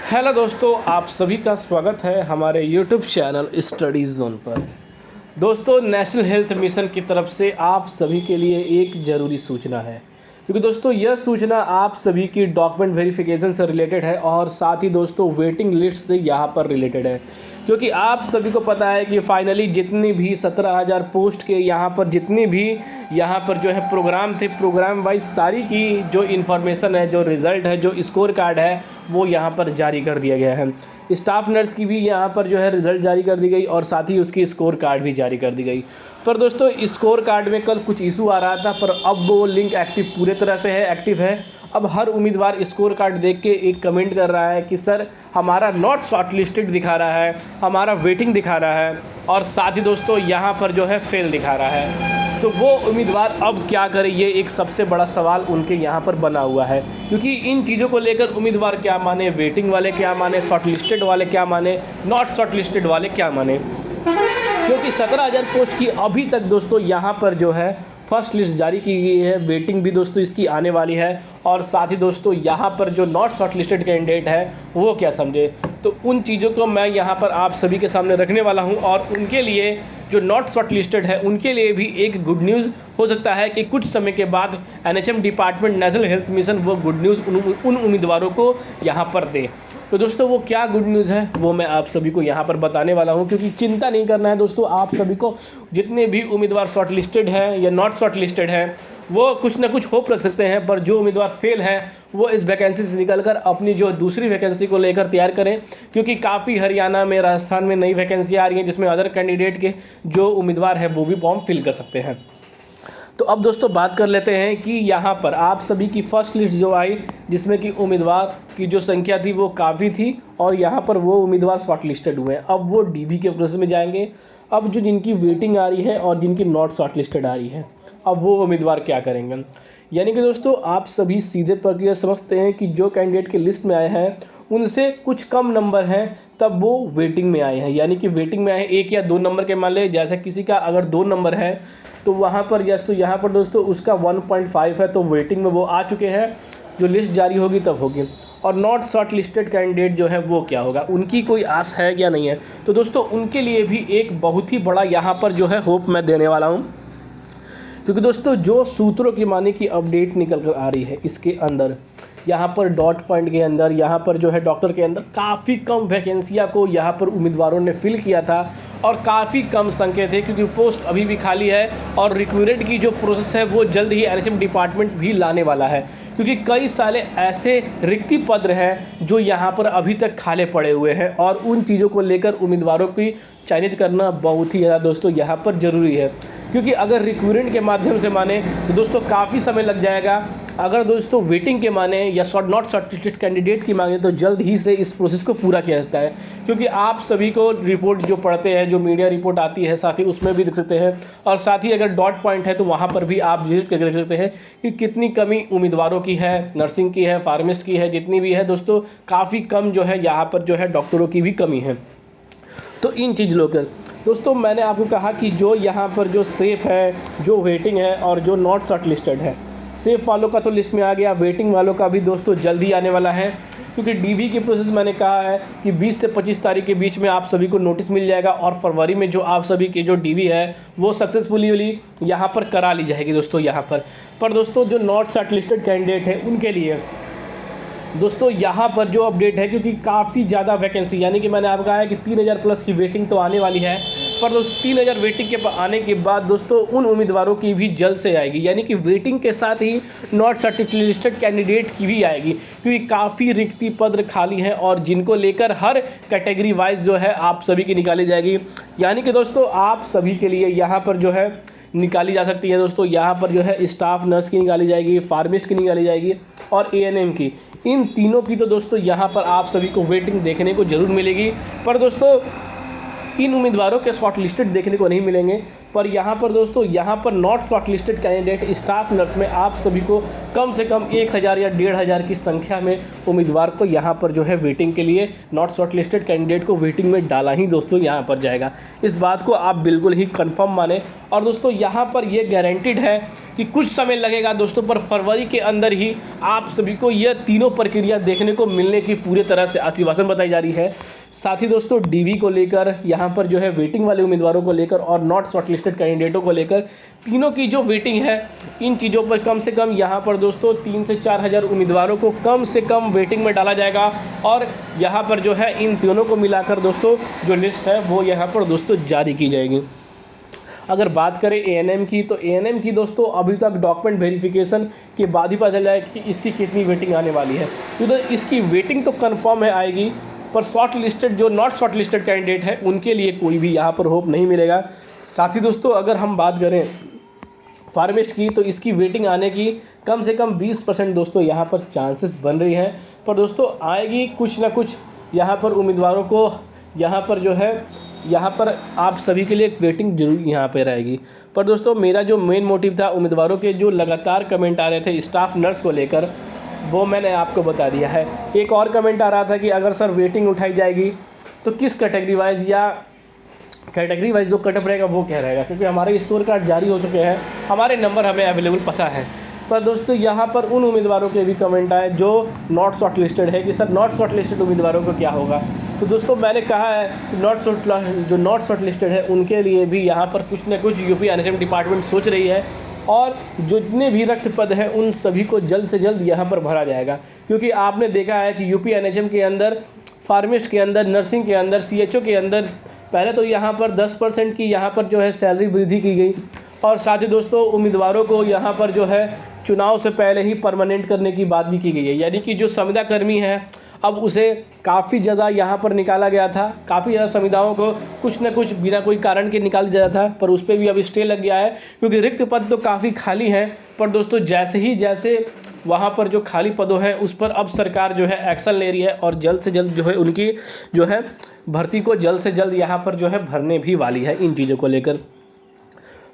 Hello दोस्तों, आप सभी का स्वागत है हमारे यूट्यूब चैनल स्टडी जोन पर। दोस्तों, नेशनल हेल्थ मिशन की तरफ से आप सभी के लिए एक ज़रूरी सूचना है, क्योंकि दोस्तों यह सूचना आप सभी की डॉक्यूमेंट वेरिफिकेशन से रिलेटेड है और साथ ही दोस्तों वेटिंग लिस्ट से यहाँ पर रिलेटेड है। क्योंकि आप सभी को पता है कि फाइनली जितनी भी 17,000 पोस्ट के यहाँ पर जितनी भी यहाँ पर जो है प्रोग्राम थे, प्रोग्राम वाइज सारी की जो इन्फॉर्मेशन है, जो रिज़ल्ट है, जो स्कोर कार्ड है, वो यहाँ पर जारी कर दिया गया है। स्टाफ नर्स की भी यहाँ पर जो है रिज़ल्ट जारी कर दी गई और साथ ही उसकी स्कोर कार्ड भी जारी कर दी गई। पर दोस्तों स्कोर कार्ड में कल कुछ इशू आ रहा था, पर अब वो लिंक एक्टिव पूरे तरह से है, एक्टिव है। अब हर उम्मीदवार स्कोर कार्ड देख के एक कमेंट कर रहा है कि सर हमारा नॉट शॉर्टलिस्टेड दिखा रहा है, हमारा वेटिंग दिखा रहा है और साथ ही दोस्तों यहाँ पर जो है फेल दिखा रहा है। तो वो उम्मीदवार अब क्या करे, ये एक सबसे बड़ा सवाल उनके यहाँ पर बना हुआ है। क्योंकि इन चीज़ों को लेकर उम्मीदवार क्या माने, वेटिंग वाले क्या माने, शॉर्टलिस्टेड वाले क्या माने, नॉट शॉर्टलिस्टेड वाले क्या माने। क्योंकि 17,000 पोस्ट की अभी तक दोस्तों यहाँ पर जो है फर्स्ट लिस्ट जारी की गई है, वेटिंग भी दोस्तों इसकी आने वाली है और साथ ही दोस्तों यहाँ पर जो नॉट शॉर्टलिस्टेड कैंडिडेट है वो क्या समझे। तो उन चीज़ों को मैं यहाँ पर आप सभी के सामने रखने वाला हूँ और उनके लिए जो नॉट शॉर्टलिस्टेड है उनके लिए भी एक गुड न्यूज़ हो सकता है कि कुछ समय के बाद NHM department national health mission वो गुड न्यूज़ उन उम्मीदवारों को यहाँ पर दे। तो दोस्तों वो क्या गुड न्यूज़ है वो मैं आप सभी को यहाँ पर बताने वाला हूँ। क्योंकि चिंता नहीं करना है दोस्तों, आप सभी को जितने भी उम्मीदवार शॉर्टलिस्टेड हैं या नॉट शॉर्टलिस्टेड हैं वो कुछ ना कुछ होप रख सकते हैं, पर जो उम्मीदवार फेल हैं वो इस वैकेंसी से निकलकर अपनी जो दूसरी वैकेंसी को लेकर तैयार करें। क्योंकि काफ़ी हरियाणा में, राजस्थान में नई वैकेंसी आ रही हैं जिसमें अदर कैंडिडेट के जो उम्मीदवार हैं वो भी फॉर्म फिल कर सकते हैं। तो अब दोस्तों बात कर लेते हैं कि यहाँ पर आप सभी की फर्स्ट लिस्ट जो आई जिसमें कि उम्मीदवार की जो संख्या थी वो काफ़ी थी और यहाँ पर वो उम्मीदवार शॉर्ट लिस्टेड हुए हैं। अब वो डीबी के प्रोसेस में जाएंगे। अब जो जिनकी वेटिंग आ रही है और जिनकी नॉट शॉर्ट लिस्टेड आ रही है, अब वो उम्मीदवार क्या करेंगे। यानी कि दोस्तों आप सभी सीधे प्रक्रिया समझते हैं कि जो कैंडिडेट के लिस्ट में आए हैं उनसे कुछ कम नंबर हैं तब वो वेटिंग में आए हैं। यानी कि वेटिंग में आए हैं 1 या 2 नंबर के, मान ले जैसे किसी का अगर 2 नंबर है तो वहाँ पर यस, तो यहाँ पर दोस्तों उसका 1.5 है तो वेटिंग में वो आ चुके हैं। जो लिस्ट जारी होगी तब होगी। और नॉट शॉर्ट लिस्टेड कैंडिडेट जो है वो क्या होगा, उनकी कोई आस है या नहीं है। तो दोस्तों उनके लिए भी एक बहुत ही बड़ा यहाँ पर जो है होप मैं देने वाला हूँ। क्योंकि दोस्तों जो सूत्रों की माने की अपडेट निकल कर आ रही है इसके अंदर, यहाँ पर डॉट पॉइंट के अंदर, यहाँ पर जो है डॉक्टर के अंदर काफ़ी कम वैकेंसियाँ को यहाँ पर उम्मीदवारों ने फिल किया था और काफ़ी कम संख्या थे। क्योंकि पोस्ट अभी भी खाली है और रिक्रूटमेंट की जो प्रोसेस है वो जल्द ही एनएचएम डिपार्टमेंट भी लाने वाला है। क्योंकि कई सारे ऐसे रिक्ति पद हैं जो यहाँ पर अभी तक खाली पड़े हुए हैं और उन चीज़ों को लेकर उम्मीदवारों की चयनित करना बहुत ही ज़्यादा दोस्तों यहाँ पर ज़रूरी है। क्योंकि अगर रिक्रूटमेंट के माध्यम से माने तो दोस्तों काफ़ी समय लग जाएगा। अगर दोस्तों वेटिंग के माने या नॉट शॉर्टलिस्टेड कैंडिडेट की मांगे तो जल्द ही से इस प्रोसेस को पूरा किया जाता है। क्योंकि आप सभी को रिपोर्ट जो पढ़ते हैं, जो मीडिया रिपोर्ट आती है, साथ ही उसमें भी देख सकते हैं और साथ ही अगर डॉट पॉइंट है तो वहाँ पर भी आप विजिट करके देख सकते हैं कि कितनी कमी उम्मीदवारों की है, नर्सिंग की है, फार्मासिस्ट की है, जितनी भी है दोस्तों काफ़ी कम जो है यहाँ पर जो है डॉक्टरों की भी कमी है। तो इन चीज़ लेकर दोस्तों मैंने आपको कहा कि जो यहाँ पर जो सेफ है, जो वेटिंग है और जो नॉट शॉर्टलिस्टेड है, सेफ वालों का तो लिस्ट में आ गया, वेटिंग वालों का भी दोस्तों जल्दी आने वाला है। क्योंकि डीवी की प्रोसेस मैंने कहा है कि 20 से 25 तारीख के बीच में आप सभी को नोटिस मिल जाएगा और फरवरी में जो आप सभी की जो डीवी है वो सक्सेसफुली यहाँ पर करा ली जाएगी दोस्तों। यहाँ पर दोस्तों जो नॉट शॉर्टलिस्टेड कैंडिडेट है उनके लिए दोस्तों यहाँ पर जो अपडेट है, क्योंकि काफ़ी ज़्यादा वैकेंसी, यानी कि मैंने आपको कहा है कि 3,000 प्लस की वेटिंग तो आने वाली है। पर दोस्तों 3,000 वेटिंग के आने के बाद दोस्तों उन उम्मीदवारों की भी जल्द से आएगी। यानी कि वेटिंग के साथ ही नॉट शॉर्टलिस्टेड कैंडिडेट की भी आएगी। क्योंकि काफ़ी रिक्ति पद खाली हैं और जिनको लेकर हर कैटेगरी वाइज जो है आप सभी की निकाली जाएगी। यानी कि दोस्तों आप सभी के लिए यहाँ पर जो है निकाली जा सकती है दोस्तों। यहाँ पर जो है स्टाफ नर्स की निकाली जाएगी, फार्मासिस्ट की निकाली जाएगी और एएनएम की। इन तीनों की तो दोस्तों यहाँ पर आप सभी को वेटिंग देखने को जरूर मिलेगी। पर दोस्तों इन उम्मीदवारों के शॉर्ट लिस्टेड देखने को नहीं मिलेंगे। पर यहाँ पर दोस्तों यहाँ पर not shortlisted candidate staff nurse में आप सभी को कम से कम 1000 या 1500 की संख्या में उम्मीदवार को यहाँ पर जो है वेटिंग के लिए नॉट शॉर्टलिस्टेड कैंडिडेट को वेटिंग में डाला ही दोस्तों यहाँ पर जाएगा। इस बात को आप बिल्कुल ही कंफर्म माने। और दोस्तों यहाँ पर ये गारंटीड है कि कुछ समय लगेगा दोस्तों, पर फरवरी के अंदर ही आप सभी को यह तीनों प्रक्रिया देखने को मिलने की पूरी तरह से आश्वासन बताई जा रही है। साथ ही दोस्तों डीवी को लेकर, यहाँ पर जो है वेटिंग वाले उम्मीदवारों को लेकर और नॉट शॉर्टलिस्टेड कैंडिडेटों को लेकर, तीनों की जो वेटिंग है, इन चीज़ों पर कम से कम यहाँ पर दोस्तों 3 से 4 हज़ार उम्मीदवारों को कम से कम वेटिंग में डाला जाएगा। और यहाँ पर जो है इन तीनों को मिलाकर दोस्तों जो लिस्ट है वो यहाँ पर दोस्तों जारी की जाएगी। अगर बात करें एएनएम की, तो एएनएम की दोस्तों अभी तक डॉक्यूमेंट वेरिफिकेशन के बाद ही पता चल जाएगा कि इसकी कितनी वेटिंग आने वाली है। तो इसकी वेटिंग तो कंफर्म है आएगी, पर शॉर्ट लिस्टेड जो नॉट शॉर्ट लिस्टेड कैंडिडेट है उनके लिए कोई भी यहाँ पर होप नहीं मिलेगा। साथ ही दोस्तों अगर हम बात करें फार्मिस्ट की, तो इसकी वेटिंग आने की कम से कम 20% दोस्तों यहाँ पर चांसेस बन रही हैं। पर दोस्तों आएगी कुछ ना कुछ यहाँ पर उम्मीदवारों को, यहाँ पर जो है यहाँ पर आप सभी के लिए एक वेटिंग जरूर यहाँ पर रहेगी। पर दोस्तों मेरा जो मेन मोटिव था, उम्मीदवारों के जो लगातार कमेंट आ रहे थे स्टाफ नर्स को लेकर, वो मैंने आपको बता दिया है। एक और कमेंट आ रहा था कि अगर सर वेटिंग उठाई जाएगी तो किस कैटेगरी वाइज या कैटेगरी वाइज जो कटअप रहेगा वो क्या रहेगा, क्योंकि हमारे स्कोर कार्ड जारी हो चुके हैं, हमारे नंबर हमें अवेलेबल पता है। पर दोस्तों यहाँ पर उन उम्मीदवारों के भी कमेंट आए जो नॉट शॉर्ट लिस्टेड है कि सर नॉट शॉर्ट लिस्टेड उम्मीदवारों को क्या होगा। तो दोस्तों मैंने कहा है कि जो नॉट शॉर्ट लिस्टेड है उनके लिए भी यहाँ पर कुछ ना कुछ यूपी एनएचएम डिपार्टमेंट सोच रही है, और जितने भी रिक्त पद हैं उन सभी को जल्द से जल्द यहाँ पर भरा जाएगा। क्योंकि आपने देखा है कि यूपी एनएचएम के अंदर, फार्मिस्ट के अंदर, नर्सिंग के अंदर, सीएचओ के अंदर पहले तो यहाँ पर 10% की यहाँ पर जो है सैलरी वृद्धि की गई, और साथ ही दोस्तों उम्मीदवारों को यहाँ पर जो है चुनाव से पहले ही परमानेंट करने की बात भी की गई है। यानी कि जो संविदा कर्मी है अब उसे काफ़ी ज़्यादा यहाँ पर निकाला गया था, काफ़ी ज़्यादा संविदाओं को कुछ न कुछ बिना कोई कारण के निकाल दिया था, पर उस पर भी अब स्टे लग गया है क्योंकि रिक्त पद तो काफ़ी खाली हैं। पर दोस्तों जैसे वहाँ पर जो खाली पदों हैं उस पर अब सरकार जो है एक्शन ले रही है, और जल्द से जल्द जो है उनकी जो है भर्ती को जल्द से जल्द यहाँ पर जो है भरने भी वाली है इन चीज़ों को लेकर।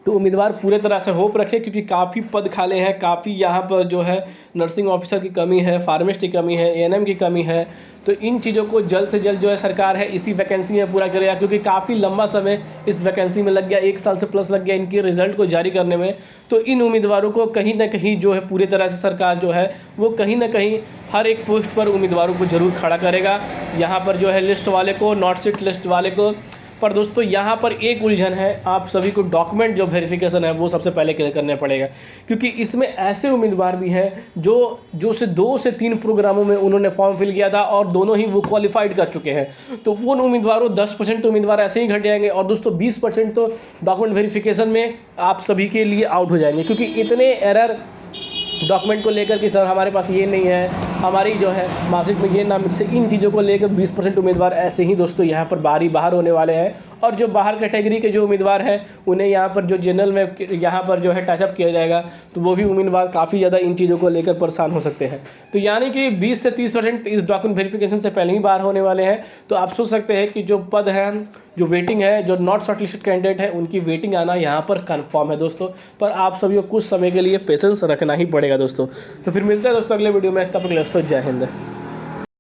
तो उम्मीदवार पूरे तरह से होप रखे, क्योंकि काफ़ी पद खाले हैं, काफ़ी यहाँ पर जो है नर्सिंग ऑफिसर की कमी है, फार्मिस्ट की कमी है, एएनएम की कमी है। तो इन चीज़ों को जल्द से जल्द जो है सरकार है इसी वैकेंसी में पूरा करेगा, क्योंकि काफ़ी लंबा समय इस वैकेंसी में लग गया, 1 साल से प्लस लग गया इनके रिजल्ट को जारी करने में। तो इन उम्मीदवारों को कहीं ना कहीं जो है पूरे तरह से सरकार जो है वो कहीं ना कहीं हर एक पोस्ट पर उम्मीदवारों को जरूर खड़ा करेगा, यहाँ पर जो है लिस्ट वाले को, नॉट सीट लिस्ट वाले को। पर दोस्तों यहाँ पर एक उलझन है, आप सभी को डॉक्यूमेंट जो वेरिफिकेशन है वो सबसे पहले क्लियर करना पड़ेगा, क्योंकि इसमें ऐसे उम्मीदवार भी हैं जो से 2 से 3 प्रोग्रामों में उन्होंने फॉर्म फिल किया था और दोनों ही वो क्वालिफाइड कर चुके हैं। तो उन उम्मीदवारों 10% उम्मीदवार ऐसे ही घट जाएंगे, और दोस्तों 20% तो डॉक्यूमेंट वेरिफिकेशन में आप सभी के लिए आउट हो जाएंगे, क्योंकि इतने एरर डॉक्यूमेंट को लेकर कि सर हमारे पास ये नहीं है, हमारी जो है मार्कशीट में ये नाम से, इन चीज़ों को लेकर 20% उम्मीदवार ऐसे ही दोस्तों यहाँ पर बाहर होने वाले हैं। और जो बाहर कैटेगरी के जो उम्मीदवार हैं उन्हें यहाँ पर जो जनरल में यहाँ पर जो है टचअप किया जाएगा, तो वो भी उम्मीदवार काफ़ी ज़्यादा इन चीज़ों को लेकर परेशान हो सकते हैं। तो यानी कि 20 से 30% इस डॉक्यूमेंट वेरिफिकेशन से पहले ही बाहर होने वाले हैं। तो आप सोच सकते हैं कि जो पद हैं, जो वेटिंग है, जो नॉट शॉर्टलिस्टेड कैंडिडेट है उनकी वेटिंग आना यहाँ पर कंफर्म है दोस्तों। पर आप सभी को कुछ समय के लिए पेशेंस रखना ही पड़ेगा दोस्तों। तो फिर मिलते हैं दोस्तों अगले वीडियो में, तब तक दोस्तों जय हिंद।